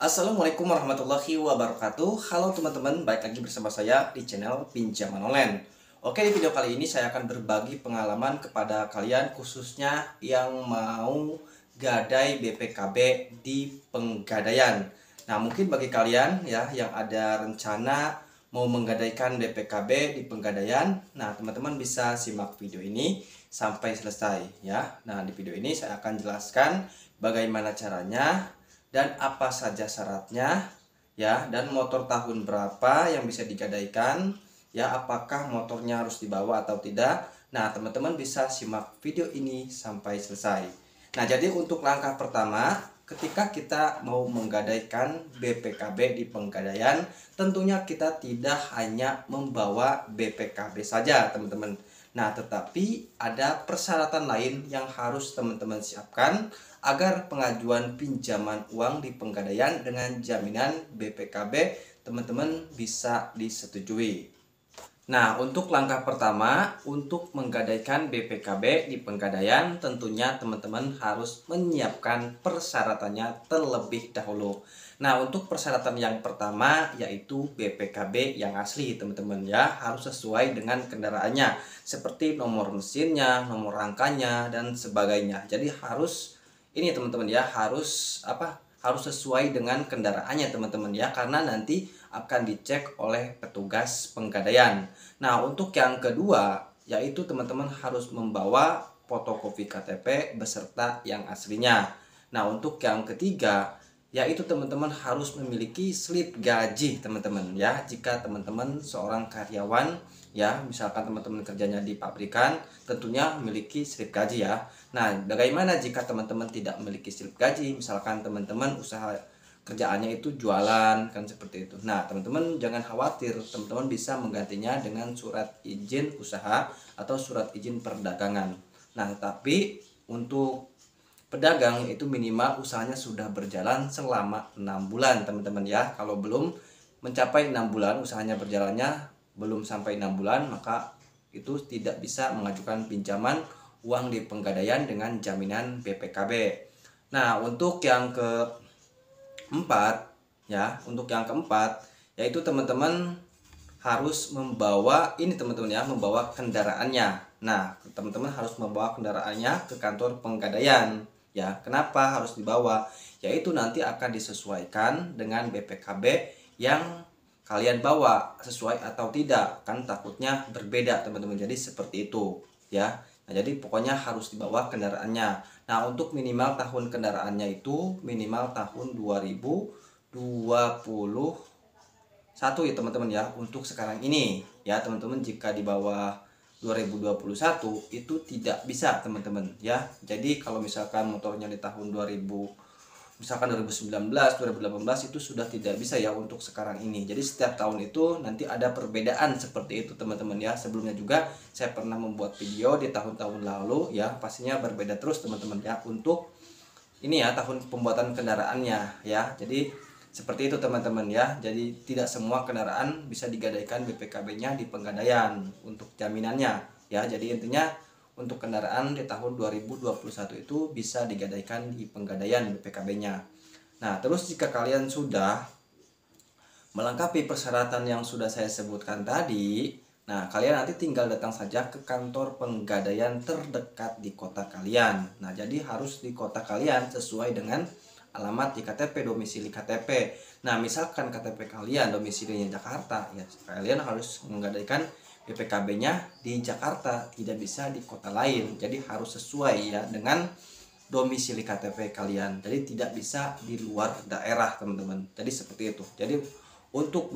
Assalamualaikum warahmatullahi wabarakatuh. Halo teman-teman, balik lagi bersama saya di channel Pinjaman Online. Oke, di video kali ini saya akan berbagi pengalaman kepada kalian khususnya yang mau gadai BPKB di Penggadaian. Nah, mungkin bagi kalian ya yang ada rencana mau menggadaikan BPKB di Penggadaian, nah teman-teman bisa simak video ini sampai selesai ya. Nah, di video ini saya akan jelaskan bagaimana caranya dan apa saja syaratnya ya, dan motor tahun berapa yang bisa digadaikan ya, apakah motornya harus dibawa atau tidak. Nah, teman-teman bisa simak video ini sampai selesai. Nah, jadi untuk langkah pertama ketika kita mau menggadaikan BPKB di Penggadaian, tentunya kita tidak hanya membawa BPKB saja teman-teman. Nah, tetapi ada persyaratan lain yang harus teman-teman siapkan agar pengajuan pinjaman uang di Penggadaian dengan jaminan BPKB teman-teman bisa disetujui. Nah, untuk langkah pertama untuk menggadaikan BPKB di Penggadaian, tentunya teman-teman harus menyiapkan persyaratannya terlebih dahulu. Nah, untuk persyaratan yang pertama yaitu BPKB yang asli teman-teman ya, harus sesuai dengan kendaraannya seperti nomor mesinnya, nomor rangkanya dan sebagainya. Jadi harus ini teman-teman ya, harus harus sesuai dengan kendaraannya teman-teman ya, karena nanti akan dicek oleh petugas Penggadaian. Nah, untuk yang kedua yaitu teman-teman harus membawa fotokopi KTP beserta yang aslinya. Nah, untuk yang ketiga yaitu teman-teman harus memiliki slip gaji teman-teman ya. Jika teman-teman seorang karyawan ya, misalkan teman-teman kerjanya di pabrikan, tentunya memiliki slip gaji ya. Nah, bagaimana jika teman-teman tidak memiliki slip gaji, misalkan teman-teman usaha kerjaannya itu jualan kan seperti itu. Nah, teman-teman jangan khawatir, teman-teman bisa menggantinya dengan surat izin usaha atau surat izin perdagangan. Nah, tapi untuk pedagang itu minimal usahanya sudah berjalan selama 6 bulan teman-teman ya. Kalau belum mencapai 6 bulan usahanya berjalannya belum sampai 6 bulan, maka itu tidak bisa mengajukan pinjaman uang di Penggadaian dengan jaminan BPKB. Nah, untuk yang keempat ya, untuk yang keempat yaitu teman-teman harus membawa ini teman-teman ya, membawa kendaraannya. Nah, teman-teman harus membawa kendaraannya ke kantor Penggadaian ya. Kenapa harus dibawa? Yaitu nanti akan disesuaikan dengan BPKB yang kalian bawa sesuai atau tidak, kan takutnya berbeda teman-teman. Jadi seperti itu ya. Nah, jadi pokoknya harus dibawa kendaraannya. Nah, untuk minimal tahun kendaraannya itu minimal tahun 2021 ya teman-teman ya, untuk sekarang ini ya teman-teman. Jika di bawah 2021 itu tidak bisa teman-teman ya. Jadi kalau misalkan motornya di tahun 2019, 2018 itu sudah tidak bisa ya untuk sekarang ini. Jadi setiap tahun itu nanti ada perbedaan seperti itu teman-teman ya. Sebelumnya juga saya pernah membuat video di tahun-tahun lalu ya, pastinya berbeda terus teman-teman ya untuk ini ya, tahun pembuatan kendaraannya ya. Jadi seperti itu teman-teman ya. Jadi tidak semua kendaraan bisa digadaikan BPKB-nya di Penggadaian untuk jaminannya ya. Jadi intinya untuk kendaraan di tahun 2021 itu bisa digadaikan di Penggadaian BPKB-nya. Nah, terus jika kalian sudah melengkapi persyaratan yang sudah saya sebutkan tadi, nah kalian nanti tinggal datang saja ke kantor Penggadaian terdekat di kota kalian. Nah, jadi harus di kota kalian sesuai dengan alamat di KTP, domisili KTP. Nah, misalkan KTP kalian domisilinya Jakarta ya, kalian harus menggadaikan BPKB-nya di Jakarta, tidak bisa di kota lain. Jadi harus sesuai ya dengan domisili KTP kalian. Jadi tidak bisa di luar daerah, teman-teman. Jadi seperti itu. Jadi untuk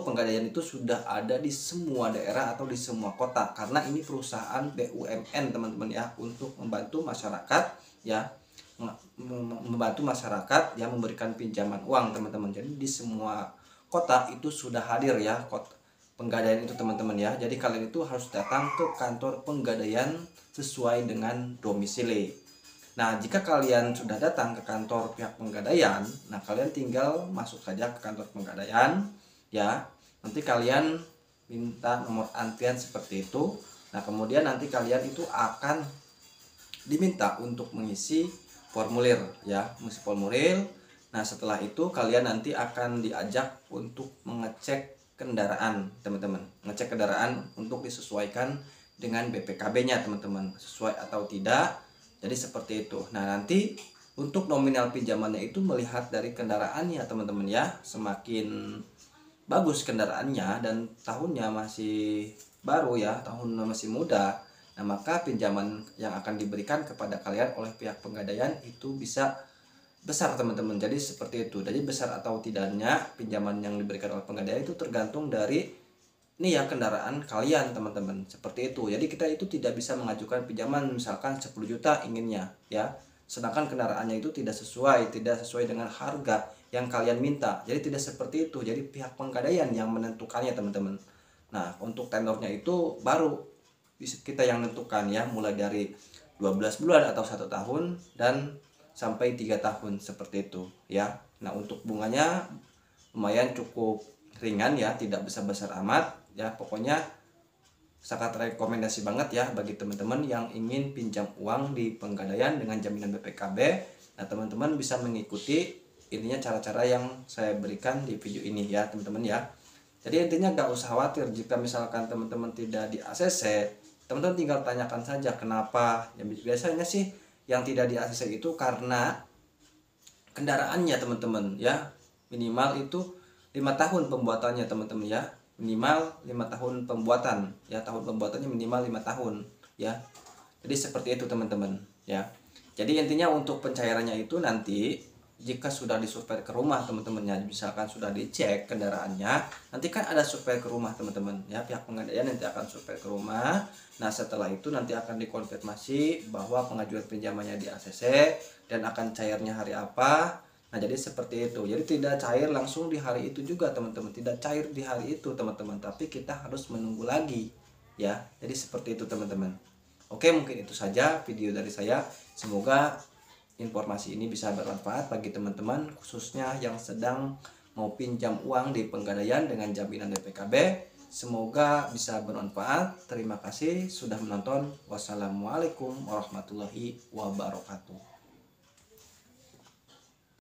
Penggadaian itu sudah ada di semua daerah atau di semua kota, karena ini perusahaan BUMN, teman-teman ya, untuk membantu masyarakat ya, membantu masyarakat yang memberikan pinjaman uang, teman-teman. Jadi di semua kota itu sudah hadir ya Penggadaian itu, teman-teman ya. Jadi kalian itu harus datang ke kantor Penggadaian sesuai dengan domisili. Nah, jika kalian sudah datang ke kantor pihak Penggadaian, nah kalian tinggal masuk saja ke kantor Penggadaian ya. Nanti kalian minta nomor antrian seperti itu. Nah, kemudian nanti kalian itu akan diminta untuk mengisi formulir ya, mengisi formulir. Nah, setelah itu kalian nanti akan diajak untuk mengecek kendaraan, teman-teman. Ngecek kendaraan untuk disesuaikan dengan BPKB-nya, teman-teman. Sesuai atau tidak. Jadi seperti itu. Nah, nanti untuk nominal pinjamannya itu melihat dari kendaraannya, teman-teman ya. Semakin bagus kendaraannya dan tahunnya masih baru ya, tahun masih muda, nah maka pinjaman yang akan diberikan kepada kalian oleh pihak Pegadaian itu bisa besar, teman-teman. Jadi seperti itu. Jadi besar atau tidaknya pinjaman yang diberikan oleh Pegadaian itu tergantung dari ini ya, kendaraan kalian, teman-teman. Seperti itu. Jadi kita itu tidak bisa mengajukan pinjaman misalkan 10 juta inginnya ya, sedangkan kendaraannya itu tidak sesuai dengan harga yang kalian minta. Jadi tidak seperti itu. Jadi pihak Pegadaian yang menentukannya, teman-teman. Nah, untuk tenornya itu baru bisa kita yang menentukan ya, mulai dari 12 bulan atau 1 tahun dan sampai 3 tahun seperti itu ya. Nah, untuk bunganya lumayan cukup ringan ya, tidak besar-besar amat ya. Pokoknya sangat rekomendasi banget ya bagi teman-teman yang ingin pinjam uang di Pegadaian dengan jaminan BPKB. Nah, teman-teman bisa mengikuti intinya cara-cara yang saya berikan di video ini ya, teman-teman ya. Jadi intinya gak usah khawatir jika misalkan teman-teman tidak di ACC, teman-teman tinggal tanyakan saja kenapa. Ya, biasanya sih yang tidak di ACC itu karena kendaraannya, teman-teman ya. Minimal itu 5 tahun pembuatannya, teman-teman ya. Minimal 5 tahun pembuatan ya, tahun pembuatannya minimal 5 tahun ya. Jadi seperti itu, teman-teman ya. Jadi intinya untuk pencairannya itu nanti jika sudah disurvei ke rumah, teman-teman ya, misalkan sudah dicek kendaraannya, nanti kan ada survei ke rumah, teman-teman ya. Pihak Pegadaian nanti akan survei ke rumah. Nah, setelah itu nanti akan dikonfirmasi bahwa pengajuan pinjamannya di ACC dan akan cairnya hari apa. Nah, jadi seperti itu. Jadi tidak cair langsung di hari itu juga, teman-teman. Tidak cair di hari itu, teman-teman. Tapi kita harus menunggu lagi ya. Jadi seperti itu, teman-teman. Oke, mungkin itu saja video dari saya. Semoga informasi ini bisa bermanfaat bagi teman-teman, khususnya yang sedang mau pinjam uang di Pegadaian dengan jaminan BPKB. Semoga bisa bermanfaat. Terima kasih sudah menonton. Wassalamualaikum warahmatullahi wabarakatuh.